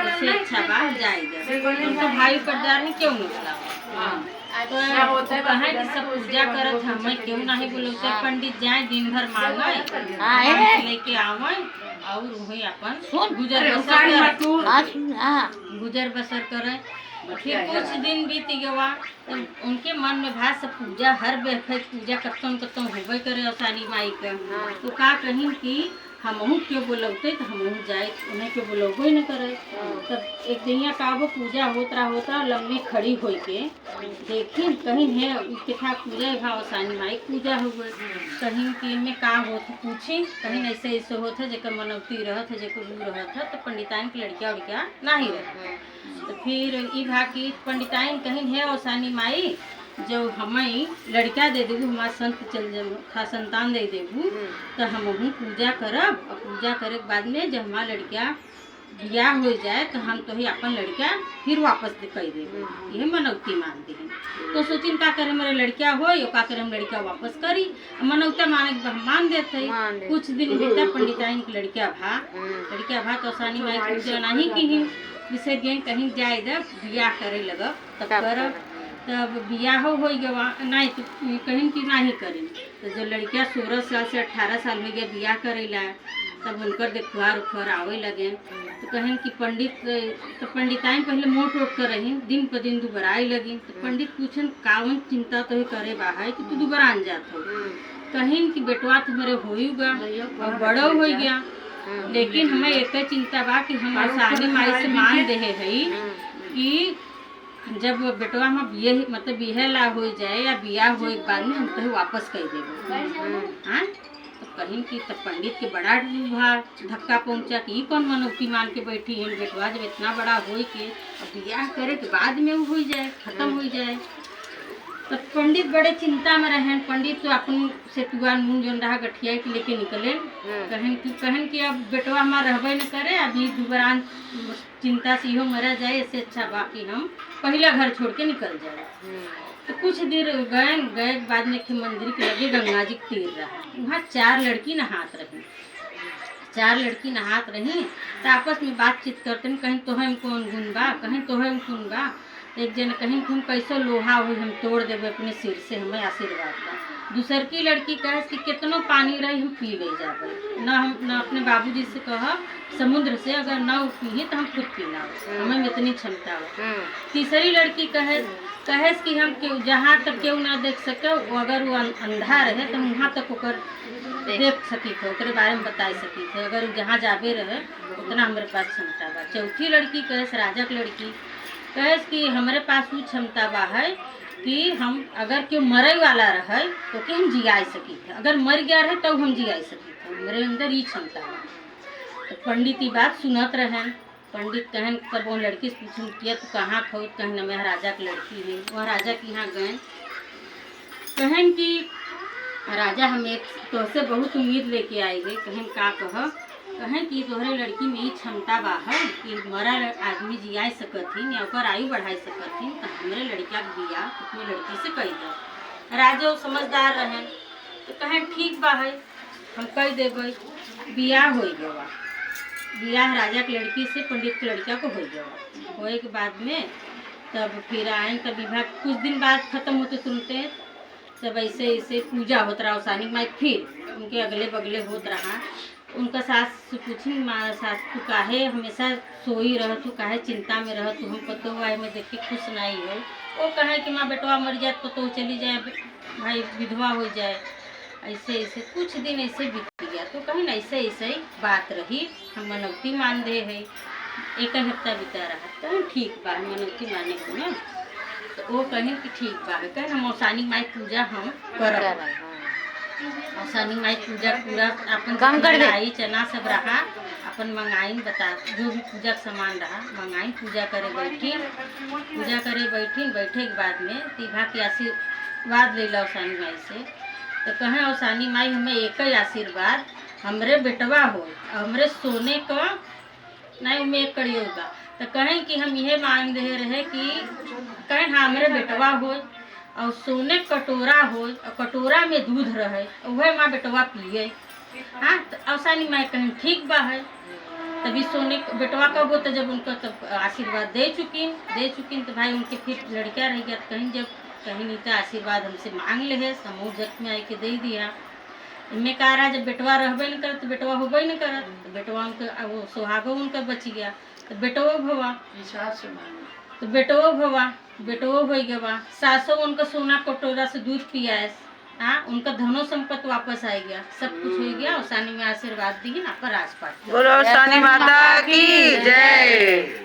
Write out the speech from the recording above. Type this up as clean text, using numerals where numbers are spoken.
उससे अच्छा बात जाएगा तो भाई पर डालने क्यों निकला। तो कहे कि सब पूजा करत हमें क्यों नहीं बोलो पंडित जाए दिन भर मांगे लेके आवे और वही अपन गुजर बसर करे। फिर कुछ दिन बीत गवा तो उनके मन में भाई सब पूजा हर बेफे पूजा कत्तम कत्तम होबे करे आसानी माई का। तो का कहीं कि हमहू क्यों बोलते तो हमहू जाए उन्हें क्यों बोलोगे ही न करे। तब एक दिन का वो पूजा होता लम्बी खड़ी हो के देखी कहीं है उसके था पूजा भाव आसानी माई पूजा हो गई कहीं कि में का होता पूछी कहीं ऐसे ऐसे होता जेकर मनौती रहत है जेकर रू रहत है तो पंडिताइन की लड़किया उड़किया नहीं रहे। तो फिर ई भा की पंडिताइन कहीं है आसानी माई जो हमें लड़का दे देबू हमारे संत चल जा संतान दे देबू तो हम पूजा करब और पूजा करे के बाद में जब हमारा लड़का बियाह हो जाए तो हम तो ही अपन लड़का फिर वापस कर देबू यह मनौती मानते हैं। तो सोचिन का करे मेरे लड़का हो या का करे हम लड़का वापस करी मनौता माने के हम मान देते। कुछ दिन बीता पंडिताइन की लड़का भा तो आसानी माई पूजा नहीं की विषय दिन कहीं जाए जब बियाह करे लगा तब करब तब बियाह हो गया नहीं तो कहीं कि नहीं करें। तो जो लड़किया 16 साल से 18 साल हो गया बियाह करेला तब उनकर देखुआर उखुआर आवे लगे तो कहें कि पंडित तो पंडिताइन पहले मोट वोट कर रही दिन पर दिन दुबराई लगी तो पंडित पूछन कावन चिंता तो करे बाहर कि तू दुबरा आन जात हो कहीं कि बेटवा तो मेरे होगा और बड़ो हो गया लेकिन हमें एक चिंता बा कि हम आसानी माई से मान दे है कि जब बेटवा हम बिये मतलब बिहे ला हो जाए या बियाह हो एक बाद में हम कहीं वापस कर देंगे। हाँ तो कहीं कि तब पंडित के बड़ा धक्का पहुंचा कि कौन मनौती मान के बैठी है बेटवा जब इतना बड़ा हो के अब बियाह करे के बाद में हो जाए खत्म हो जाए। तब पंडित बड़े चिंता में रहे। पंडित तो अपन सेतुआ मुँह जोन रहा गठिया के लेके निकले कहन कि अब बेटवा हमारा रहबे न करे अभी दुबरान चिंता से इहो मरा जाए इससे अच्छा बाकी हम पहला घर छोड़ के निकल जाए। तो कुछ देर गए बाद में मंदिर के लगे गंगा जी तीर रहा वहाँ 4 लड़की नहात रही तो आपस में बातचीत करते कहीं तो हम कौन गुण बा कहीं तो हम कौन बा एक जन कहीं तुम कैसे लोहा हो हम तोड़ देवे अपने सिर से हमें आशीर्वाद बा। दूसर की लड़की कहे कि कितनो पानी रही हम पी ले जावे न अपने बाबूजी से कह समुद्र से अगर न पी तो हम खुद पीना हमें इतनी क्षमता हो। तीसरी लड़की कहे कि हम जहाँ तक केहू ना देख सके अगर वो अंधा रहे तो वहाँ तक ओकर देख सकी थे ओकरे बारे में बता सकी थे अगर जहाँ जाबे रहे उतना हमारे पास क्षमता बा। चौथी लड़की कहे राजा की लड़की कहे कि हमारे पास वो क्षमता बा है कि हम अगर क्यों मरे वाला रहे तो कि हम जिया सकी थे अगर मर गया रहे तो हम जिया सकी थे हमारे अंदर ये क्षमता बा। तो पंडित ये बात सुनत रहे। पंडित कहन तब वो लड़की से पूछन किया तो कहाँ खोद कहन मैं राजा की लड़की है वह राजा के यहाँ गए कहन कि राजा हम एक तो से बहुत उम्मीद लेके आए गए कहन का कहें कि तोहरे लड़की में ही क्षमता बा है कि मरा आदमी जिया सकथिन या ओकर आयु बढ़ाई सकथिन तो हमारे लड़का के बियाह अपनी लड़की से कही दे। राजा समझदार रहे तो कहें ठीक बा है हम कह देवे बियाह हो गया बियाह राजा की लड़की से पंडित की लड़किया को हो गया होए के बाद में तब फिर आए तब विवाह कुछ दिन बाद खत्म होते सुनते तब ऐसे पूजा होता रहा आसानी माई फिर उनके अगले बगले होता रहा। उनका सास से पूछी माँ सास तू काहे हमेशा सोई रह तू काहे चिंता में रह तू हम पतो आए में देख के खुश नहीं हो वो कहे कि माँ बेटवा मर जाए तो चली जाए भाई विधवा हो जाए ऐसे कुछ दिन ऐसे बीत गया। तो कहीं ऐसे बात रही हम मनौती मान दे है एक हफ्ता बीता रहा कहीं ठीक बा मनौती माने को ना तो वो कहें कि ठीक बा कहें हम आसानी माई पूजा हम करब आसानी माई पूजा पूरा अपन कढ़ाई चना सब रहा अपन मंगाइन बता जो भी पूजा का सामान रहा मंगाइन पूजा करे बैठे के बाद में तीभा के आशीर्वाद ले लो आसानी माई से। तो कहें आसानी माई हमें एक ही आशीर्वाद हमरे बेटवा हो हमरे सोने को नहीं में एक कड़ी होगा तो कहें कि हम यह मांग दे रहे कि कहें हमरे बेटवा हो और सोने कटोरा हो और कटोरा में दूध रहे वह माँ बेटवा पिए। हाँ तो आसानी माई कहें ठीक बा है तभी सोने बेटवा कब हो तो जब उनका तब आशीर्वाद दे चुकिन तो भाई उनके फिर लड़का रह गया। कहीं जब कहीं नहीं तो आशीर्वाद हमसे मांग ले है, समूह जग में आके दे दिया। इनमें कह रहा जब बेटवा रहबे न करत तो बेटवा होबे न करत, तो बेटवा उनका वो सुहागो उनका बच गया, तो बेटवो भवा तो बेटवो हो गया। सासो उनका सोना कटोरा से दूध पियाए, हाँ उनका धनो संपत्ति वापस आ गया, सब कुछ हो गया। और सानी में आशीर्वाद दी ना पर आसपास बोलो सानी माता की जय।